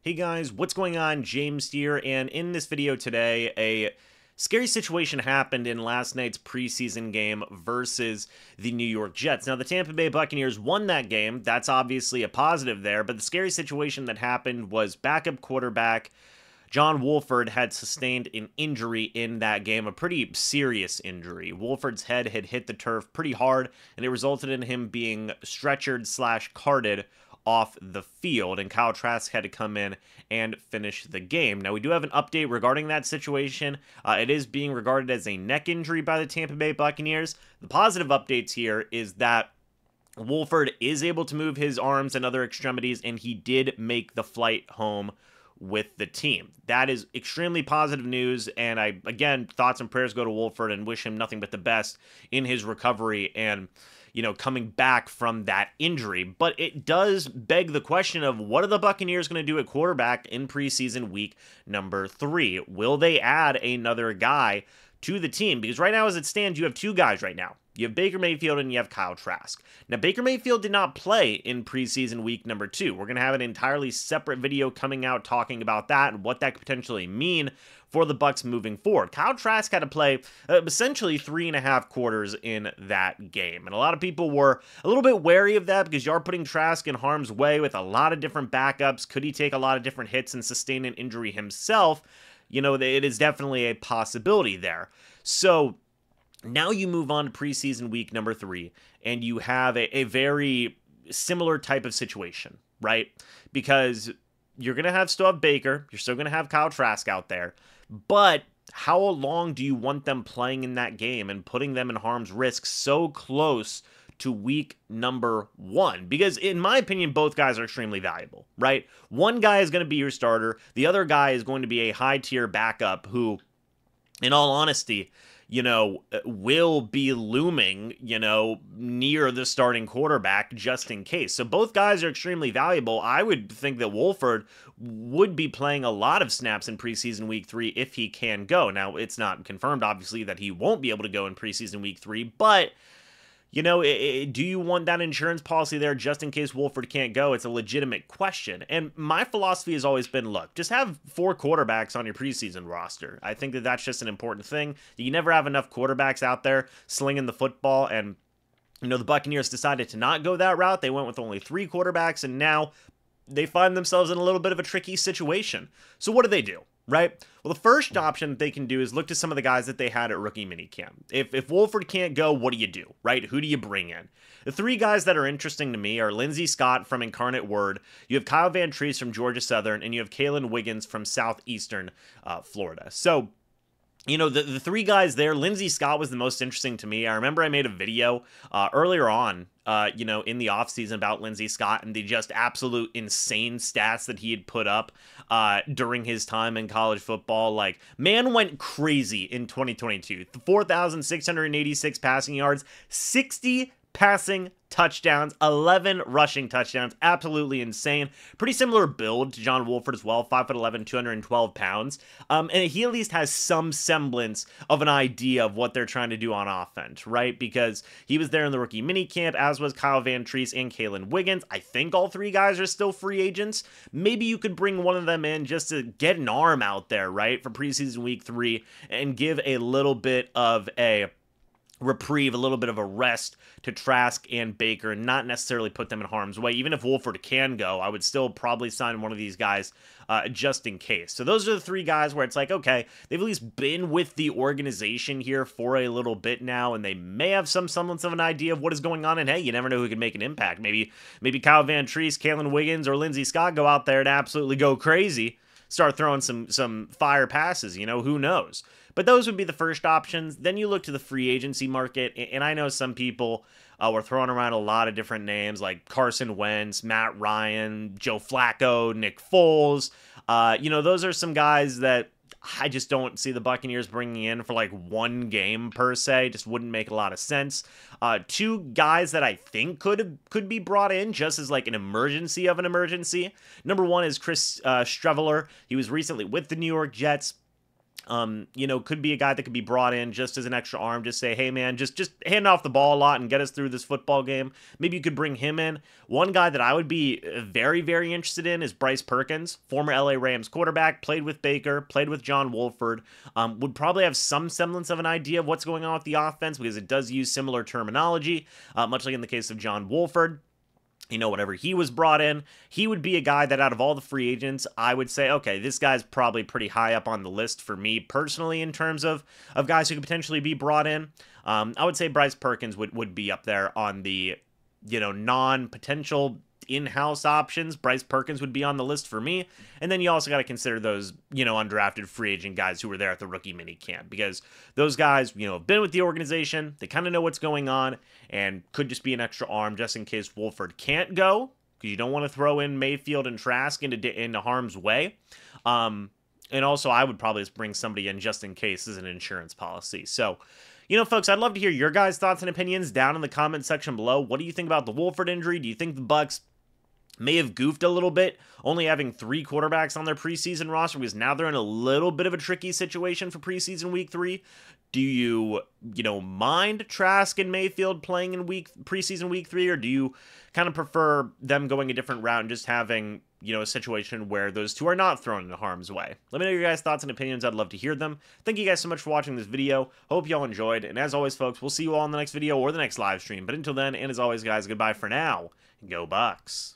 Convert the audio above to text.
Hey guys, what's going on? James here, and in this video today, a scary situation happened in last night's preseason game versus the New York Jets. Now, the Tampa Bay Buccaneers won that game. That's obviously a positive there, but the scary situation that happened was backup quarterback John Wolford had sustained an injury in that game, a pretty serious injury. Wolford's head had hit the turf pretty hard, and it resulted in him being stretchered/carted off the field, and Kyle Trask had to come in and finish the game. Now, we do have an update regarding that situation. It is being regarded as a neck injury by the Tampa Bay Buccaneers. The positive updates here is that Wolford is able to move his arms and other extremities, and he did make the flight home with the team. That is extremely positive news, and again, thoughts and prayers go to Wolford and wish him nothing but the best in his recovery and, coming back from that injury. But it does beg the question of, what are the Buccaneers going to do at quarterback in preseason week number 3? Will they add another guy to the team? Because right now, as it stands, you have two guys right now. You have Baker Mayfield and you have Kyle Trask. Now, Baker Mayfield did not play in preseason week number 2. We're going to have an entirely separate video coming out talking about that and what that could potentially mean for the Bucs moving forward. Kyle Trask had to play essentially 3.5 quarters in that game. And a lot of people were a little bit wary of that because you are putting Trask in harm's way with a lot of different backups. Could he take a lot of different hits and sustain an injury himself? It is definitely a possibility there. So now you move on to preseason week number 3, and you have a very similar type of situation, right? Because you're going to still have Baker, you're still going to have Kyle Trask out there, but how long do you want them playing in that game and putting them in harm's risk so close to week number 1? Because in my opinion, both guys are extremely valuable, right? One guy is going to be your starter. The other guy is going to be a high-tier backup who, in all honesty, will be looming, near the starting quarterback just in case. So both guys are extremely valuable. I would think that Wolford would be playing a lot of snaps in preseason week 3 if he can go. Now, it's not confirmed, obviously, that he won't be able to go in preseason week 3, but do you want that insurance policy there just in case Wolford can't go? It's a legitimate question. And my philosophy has always been, look, just have 4 quarterbacks on your preseason roster. I think that that's just an important thing. You never have enough quarterbacks out there slinging the football. And, the Buccaneers decided to not go that route. They went with only 3 quarterbacks, and now they find themselves in a little bit of a tricky situation. So what do? Right? Well, the first option that they can do is look to some of the guys that they had at rookie minicamp. If Wolford can't go, what do you do, right? Who do you bring in? The 3 guys that are interesting to me are Lindsey Scott from Incarnate Word, you have Kyle Van Treese from Georgia Southern, and you have Kalen Wiggins from Southeastern Florida. So, the 3 guys there, Lindsey Scott was the most interesting to me. I remember I made a video earlier on, in the offseason about Lindsey Scott and the just absolute insane stats that he had put up during his time in college football. Like, man went crazy in 2022. 4,686 passing yards, 60 passing touchdowns, 11 rushing touchdowns. Absolutely insane. Pretty similar build to John Wolford as well, 5'11", 212 pounds. And he at least has some semblance of an idea of what they're trying to do on offense, right? Because he was there in the rookie minicamp, as was Kyle Van Treese and Kalen Wiggins. I think all 3 guys are still free agents. Maybe you could bring one of them in just to get an arm out there, right, for preseason week 3 and give a little bit of a reprieve, a little bit of a rest to Trask and Baker, and not necessarily put them in harm's way. Even if Wolford can go, I would still probably sign one of these guys just in case. So those are the 3 guys where it's like, okay, they've at least been with the organization here for a little bit now, and they may have some semblance of an idea of what is going on, and hey, you never know who can make an impact. Maybe Kyle Van Treese, Kalen Wiggins, or Lindsey Scott go out there and absolutely go crazy, start throwing some fire passes, who knows? But those would be the first options. Then you look to the free agency market, and I know some people were throwing around a lot of different names like Carson Wentz, Matt Ryan, Joe Flacco, Nick Foles. Those are some guys that I just don't see the Buccaneers bringing in for like 1 game per se. Just wouldn't make a lot of sense. 2 guys that I think could be brought in just as like an emergency of an emergency. Number 1 is Chris Streveler. He was recently with the New York Jets. Could be a guy that could be brought in just as an extra arm. Just say, hey man, just hand off the ball a lot and get us through this football game. Maybe you could bring him in. One guy that I would be very, very interested in is Bryce Perkins, former LA Rams quarterback, played with Baker, played with John Wolford. Would probably have some semblance of an idea of what's going on with the offense because it does use similar terminology, much like in the case of John Wolford. Whenever he was brought in, he would be a guy that out of all the free agents, I would say, okay, this guy's probably pretty high up on the list for me personally in terms of guys who could potentially be brought in. I would say Bryce Perkins would be up there on the, non-potential in-house options. Bryce Perkins would be on the list for me. And then you also got to consider those, undrafted free agent guys who were there at the rookie mini camp, because those guys, have been with the organization. They kind of know what's going on and could just be an extra arm just in case Wolford can't go, because you don't want to throw in Mayfield and Trask into harm's way. And also I would probably just bring somebody in just in case as an insurance policy. So, folks, I'd love to hear your guys' thoughts and opinions down in the comment section below. What do you think about the Wolford injury? Do you think the Bucs may have goofed a little bit, only having 3 quarterbacks on their preseason roster, because now they're in a little bit of a tricky situation for preseason week 3? Do you, mind Trask and Mayfield playing in preseason week 3, or do you kind of prefer them going a different route and just having, a situation where those two are not thrown into harm's way? Let me know your guys' thoughts and opinions. I'd love to hear them. Thank you guys so much for watching this video. Hope y'all enjoyed, and as always, folks, we'll see you all in the next video or the next live stream. But until then, and as always, guys, goodbye for now, and go Bucs.